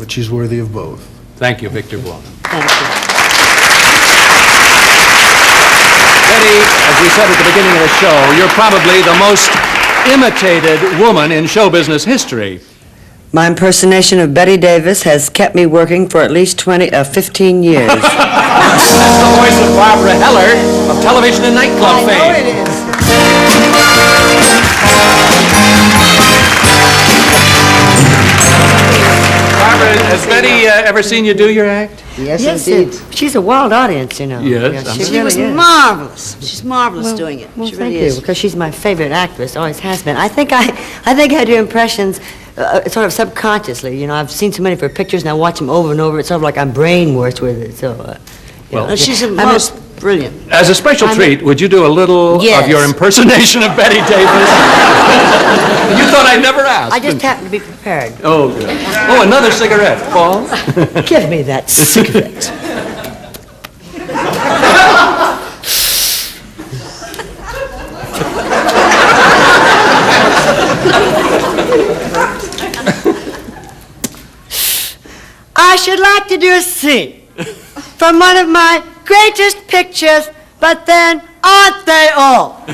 but she's worthy of both. Thank you, Victor Buono. Thank you. Betty, as we said at the beginning of the show, you're probably the most imitated woman in show business history. My impersonation of Bette Davis has kept me working for at least 15 years. That's the voice of Barbara Heller of television and nightclub fame. I know it is. Barbara, has Betty ever seen you do your act? Yes, indeed. She's a wild audience, you know. Yes, she She really was is. marvelous. She's marvelous doing it. Well, she thank really you, is. because she's my favorite actress, always has been. I think I do impressions sort of subconsciously. You know, I've seen so many of her pictures, and I watch them over and over. It's sort of like I'm brainwashed with it. So, Well, She's the I'm most brilliant. As a special treat, would you do a little Yes. of your impersonation of Bette Davis? You thought I'd never ask. I just happen to be prepared. Oh, good. Oh, another cigarette, Paul. Give me that cigarette. I should like to do a scene from one of my greatest pictures, but then aren't they all?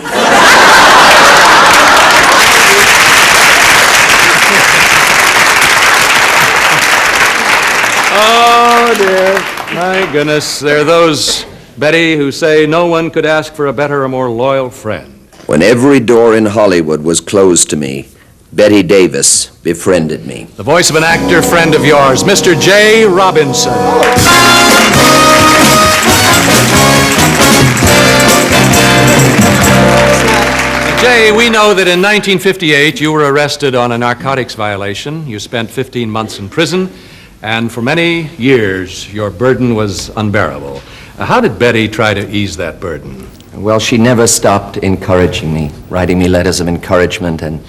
Oh, dear. My goodness. There are those, Betty, who say no one could ask for a better or more loyal friend. When every door in Hollywood was closed to me, Bette Davis befriended me. The voice of an actor friend of yours, Mr. J. Robinson. Jay, we know that in 1958 you were arrested on a narcotics violation. You spent 15 months in prison, and for many years your burden was unbearable. How did Betty try to ease that burden? Well, she never stopped encouraging me, writing me letters of encouragement, and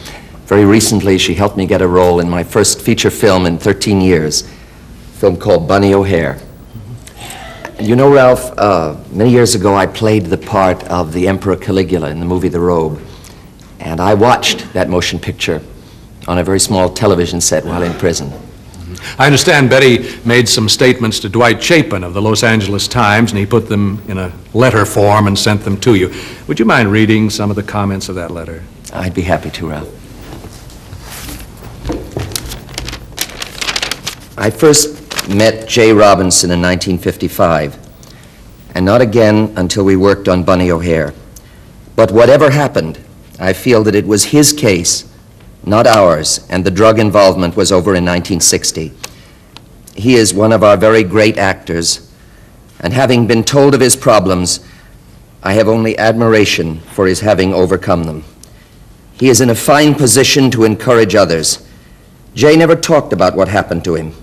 very recently she helped me get a role in my first feature film in 13 years, a film called Bunny O'Hare. You know, Ralph, many years ago I played the part of the Emperor Caligula in the movie The Robe, and I watched that motion picture on a very small television set while in prison. I understand Betty made some statements to Dwight Chapin of the Los Angeles Times, and he put them in a letter form and sent them to you. Would you mind reading some of the comments of that letter? I'd be happy to, Ralph. I first met J. Robinson in 1955, and not again until we worked on Bunny O'Hare. But whatever happened, I feel that it was his case, not ours, and the drug involvement was over in 1960. He is one of our very great actors, and having been told of his problems, I have only admiration for his having overcome them. He is in a fine position to encourage others. Jay never talked about what happened to him.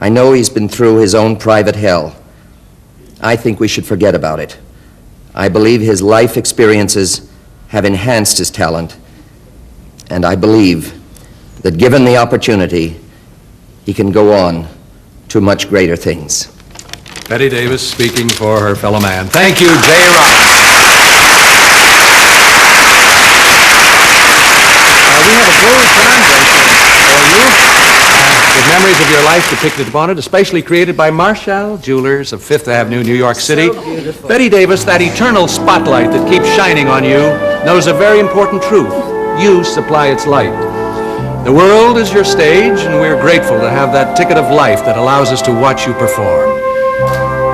I know he's been through his own private hell. I think we should forget about it. I believe his life experiences have enhanced his talent, and I believe that given the opportunity, he can go on to much greater things. Bette Davis speaking for her fellow man. Thank you, J. Robinson. We have a gold crown bracelet for you with memories of your life depicted upon it, especially created by Marshall Jewelers of Fifth Avenue, New York City. So beautiful. Bette Davis, that eternal spotlight that keeps shining on you, knows a very important truth. You supply its light. The world is your stage, and we're grateful to have that ticket of life that allows us to watch you perform.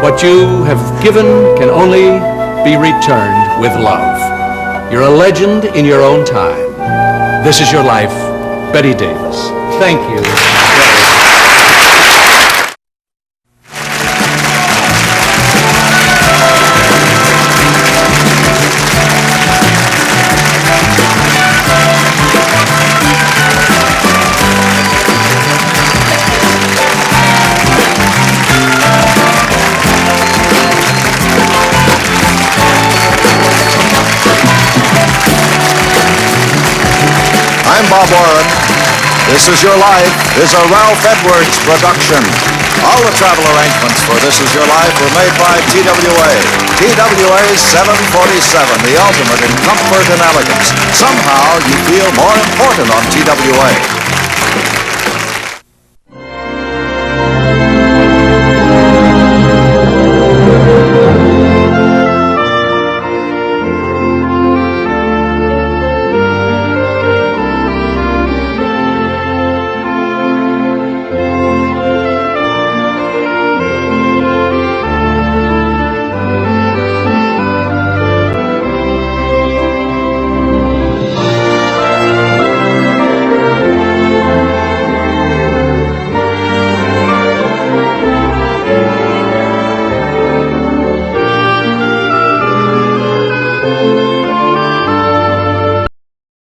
What you have given can only be returned with love. You're a legend in your own time. This is your life, Bette Davis. Thank you. I'm Bob Warren. This Is Your Life is a Ralph Edwards production. All the travel arrangements for This Is Your Life were made by TWA. TWA 747, the ultimate in comfort and elegance. Somehow you feel more important on TWA.